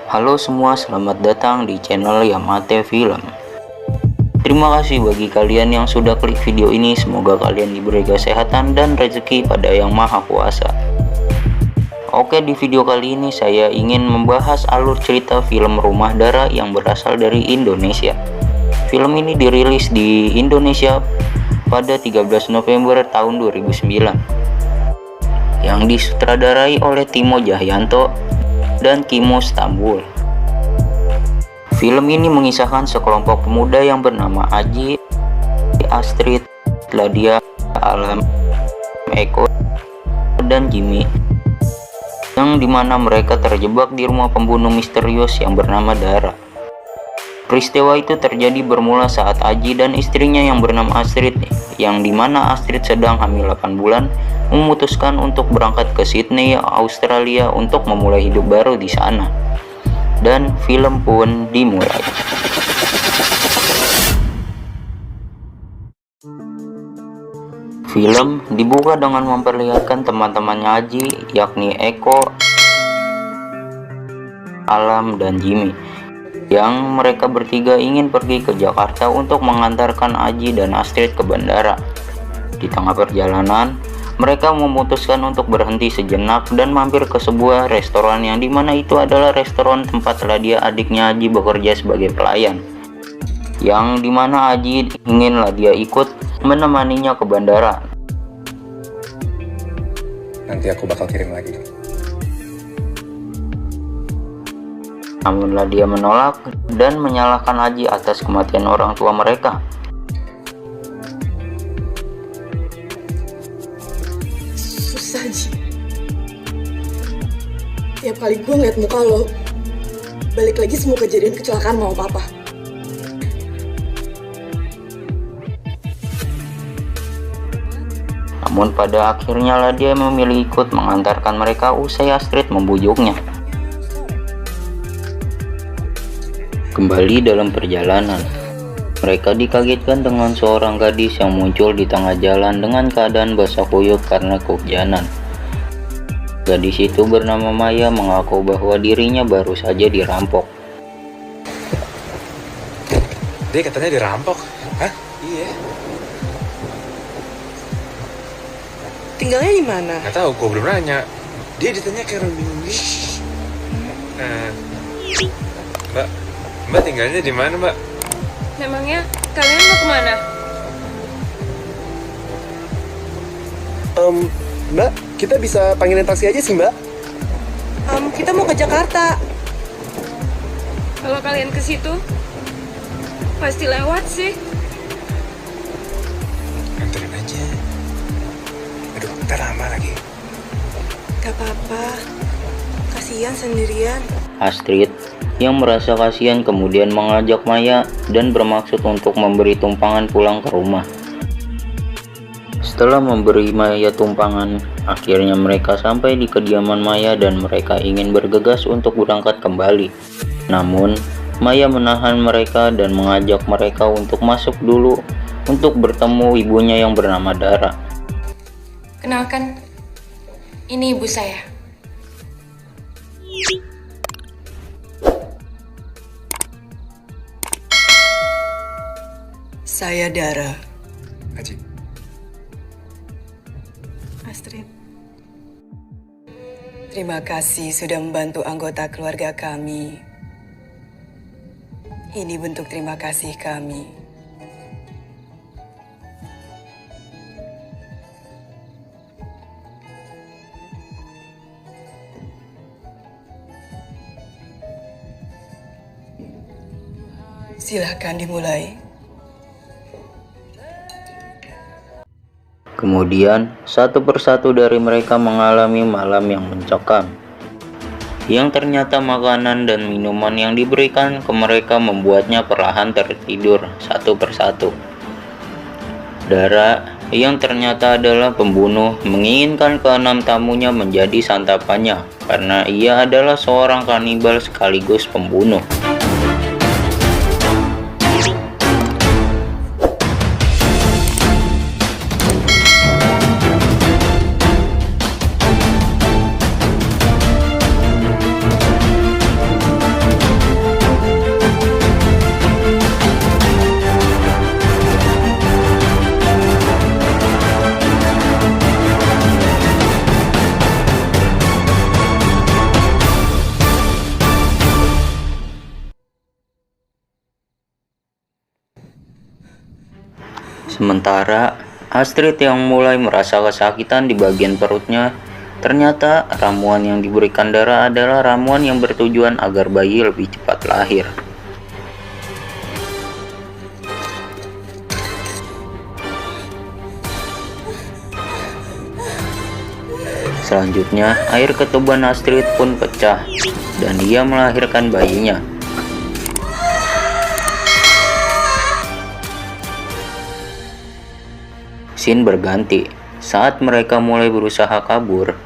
Halo semua, selamat datang di channel Yamate Film. Terima kasih bagi kalian yang sudah klik video ini. Semoga kalian diberi kesehatan dan rezeki pada Yang Maha Kuasa. Oke, di video kali ini saya ingin membahas alur cerita film Rumah Dara yang berasal dari Indonesia. Film ini dirilis di Indonesia pada 13 November tahun 2009 yang disutradarai oleh Timo Tjahjanto dan Kimmo Stambul. Film ini mengisahkan sekelompok pemuda yang bernama Aji, Astrid, Ladia, Alam, Eko, dan Jimmy, yang dimana mereka terjebak di rumah pembunuh misterius yang bernama Dara. Peristiwa itu terjadi bermula saat Aji dan istrinya yang bernama Astrid, yang dimana Astrid sedang hamil 8 bulan, memutuskan untuk berangkat ke Sydney, Australia untuk memulai hidup baru di sana. Dan film pun dimulai. Film dibuka dengan memperlihatkan teman-temannya Aji, yakni Eko, Alam, dan Jimmy, yang mereka bertiga ingin pergi ke Jakarta untuk mengantarkan Aji dan Astrid ke bandara. Di tengah perjalanan, mereka memutuskan untuk berhenti sejenak dan mampir ke sebuah restoran yang dimana itu adalah restoran tempat Ladia, adiknya Aji, bekerja sebagai pelayan. Yang dimana Aji ingin Ladia ikut menemaninya ke bandara. Nanti aku bakal kirim lagi. Namun Ladia menolak dan menyalahkan Aji atas kematian orang tua mereka. Susah, Ji. Tiap kali gue ngeliat muka lo, balik lagi semua kejadian kecelakaan sama papa. Namun pada akhirnya Ladia memilih ikut mengantarkan mereka usai Astrid membujuknya. Kembali dalam perjalanan, mereka dikagetkan dengan seorang gadis yang muncul di tengah jalan dengan keadaan basah kuyup karena kehujanan. Gadis itu bernama Maya mengaku bahwa dirinya baru saja dirampok. Dia katanya dirampok. Hah? Iya. Tinggalnya di mana? Gak tahu, gue belum nanya. Dia ditanya kayak orang bingung gitu. Mbak tinggalnya di mana, Mbak? Memangnya kalian mau kemana? Mbak, kita bisa panggilin taksi aja sih, Mbak. Kita mau ke Jakarta. Kalau kalian ke situ, pasti lewat sih. Anterin aja. Aduh, ntar lama lagi. Gak apa-apa. Kasihan sendirian. Astrid yang merasa kasihan kemudian mengajak Maya dan bermaksud untuk memberi tumpangan pulang ke rumah. Setelah memberi Maya tumpangan, akhirnya mereka sampai di kediaman Maya dan mereka ingin bergegas untuk berangkat kembali. Namun, Maya menahan mereka dan mengajak mereka untuk masuk dulu untuk bertemu ibunya yang bernama Dara. Kenalkan, ini ibu saya. Saya Dara. Aji. Astrid. Terima kasih sudah membantu anggota keluarga kami. Ini bentuk terima kasih kami. Silahkan dimulai. Kemudian, satu persatu dari mereka mengalami malam yang mencekam, yang ternyata makanan dan minuman yang diberikan ke mereka membuatnya perlahan tertidur satu persatu. Dara, yang ternyata adalah pembunuh, menginginkan keenam tamunya menjadi santapannya karena ia adalah seorang kanibal sekaligus pembunuh. Sementara Astrid yang mulai merasa kesakitan di bagian perutnya, ternyata ramuan yang diberikan Dara adalah ramuan yang bertujuan agar bayi lebih cepat lahir. Selanjutnya, air ketuban Astrid pun pecah dan dia melahirkan bayinya. Scene berganti. Saat mereka mulai berusaha kabur,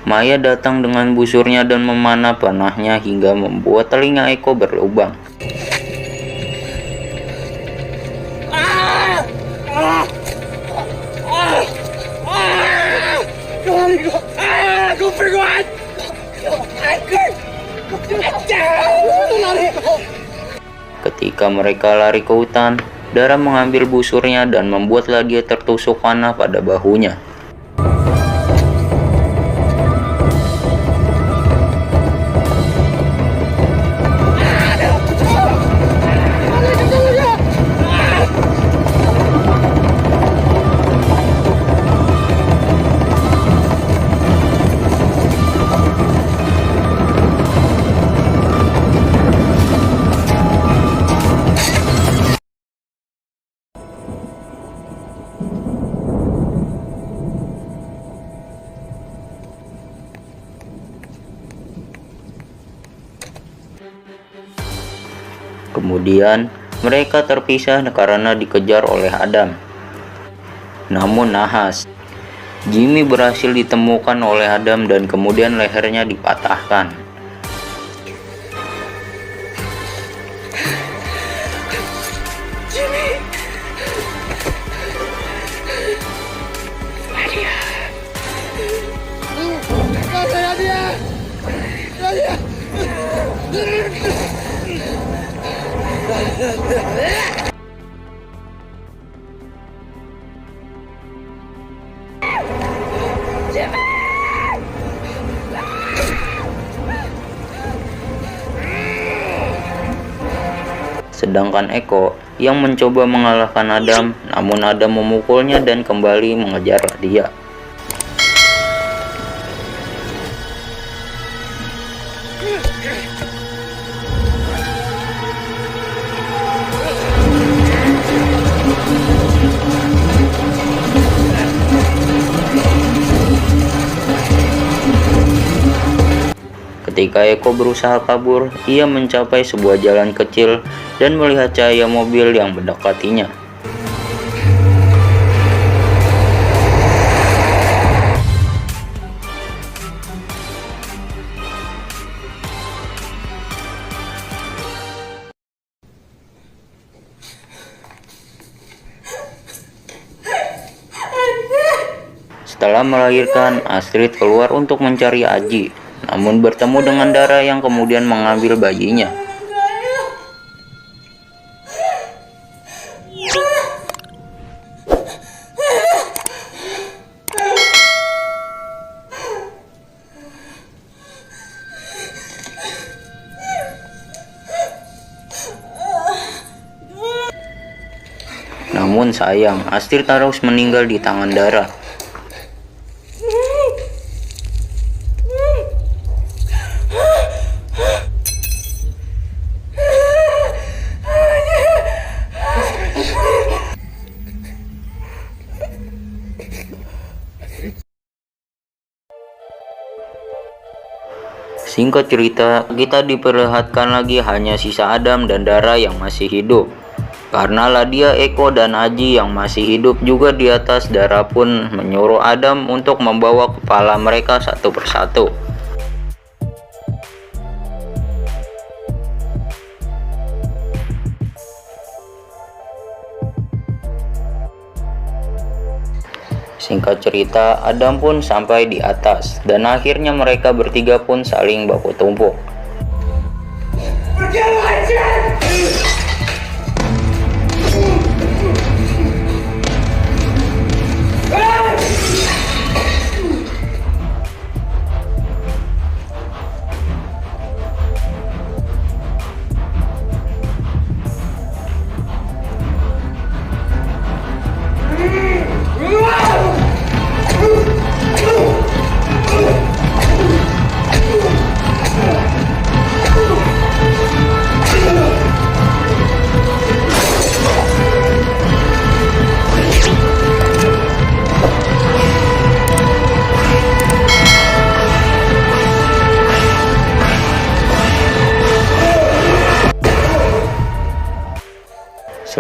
Maya datang dengan busurnya dan memanah panahnya hingga membuat telinga Eko berlubang. Ketika mereka lari ke hutan, Dara mengambil busurnya dan membuatlah dia tertusuk panah pada bahunya. Kemudian mereka terpisah karena dikejar oleh Adam. Namun nahas, Jimmy berhasil ditemukan oleh Adam dan kemudian lehernya dipatahkan. Sedangkan Eko yang mencoba mengalahkan Adam, namun Adam memukulnya dan kembali mengejar dia. Ketika Eko berusaha kabur, ia mencapai sebuah jalan kecil dan melihat cahaya mobil yang mendekatinya. Setelah melahirkan, Astrid keluar untuk mencari Aji, namun bertemu dengan Dara yang kemudian mengambil bayinya. Namun sayang, Astrid harus meninggal di tangan Dara. Singkat cerita, kita diperlihatkan lagi hanya sisa Adam dan Dara yang masih hidup. Karena Ladia, Eko, dan Aji yang masih hidup juga di atas, Dara pun menyuruh Adam untuk membawa kepala mereka satu persatu. Singkat cerita, Adam pun sampai di atas, dan akhirnya mereka bertiga pun saling baku tumpuk.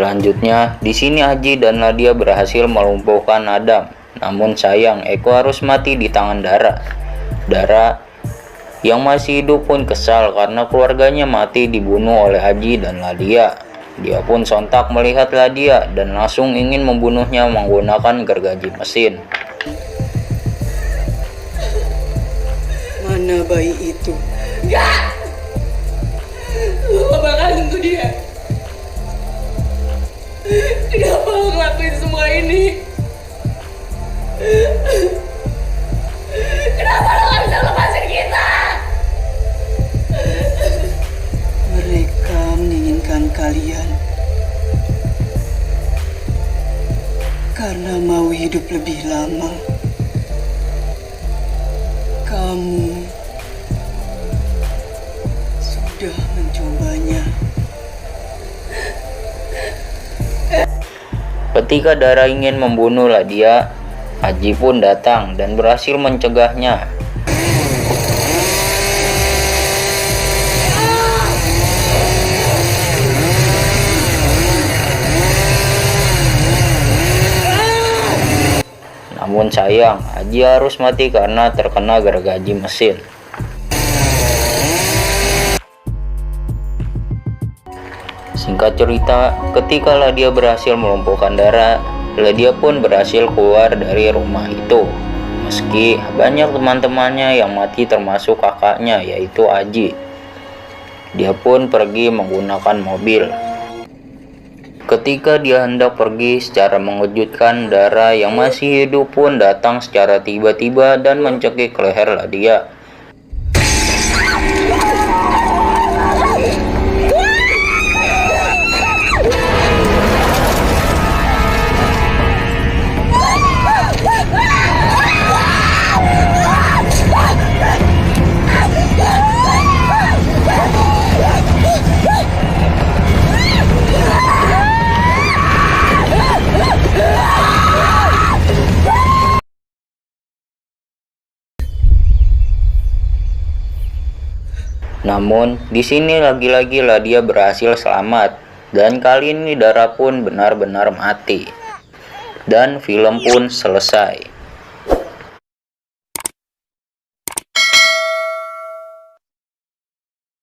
Selanjutnya, di sini Aji dan Nadia berhasil melumpuhkan Adam. Namun sayang, Eko harus mati di tangan Dara. Dara yang masih hidup pun kesal karena keluarganya mati dibunuh oleh Aji dan Nadia. Dia pun sontak melihat Nadia dan langsung ingin membunuhnya menggunakan gergaji mesin. Mana bayi itu? Enggak! Lu gak bakal sentuh dia. Kenapa lo ngelakuin semua ini? Kenapa lo gak bisa lepasin kita? Mereka menginginkan kalian karena mau hidup lebih lama. Kamu sudah mencobanya. Ketika Dara ingin membunuh Nadia, Aji pun datang dan berhasil mencegahnya. Namun sayang, Aji harus mati karena terkena gergaji mesin. Singkat cerita, ketika Nadia berhasil melumpuhkan Dara, Nadia pun berhasil keluar dari rumah itu. Meski banyak teman-temannya yang mati termasuk kakaknya yaitu Aji. Dia pun pergi menggunakan mobil. Ketika dia hendak pergi, secara mengejutkan Dara yang masih hidup pun datang secara tiba-tiba dan mencekik leher Nadia. Namun, di sini lagi-lagi Nadia berhasil selamat, dan kali ini Dara pun benar-benar mati. Dan film pun selesai.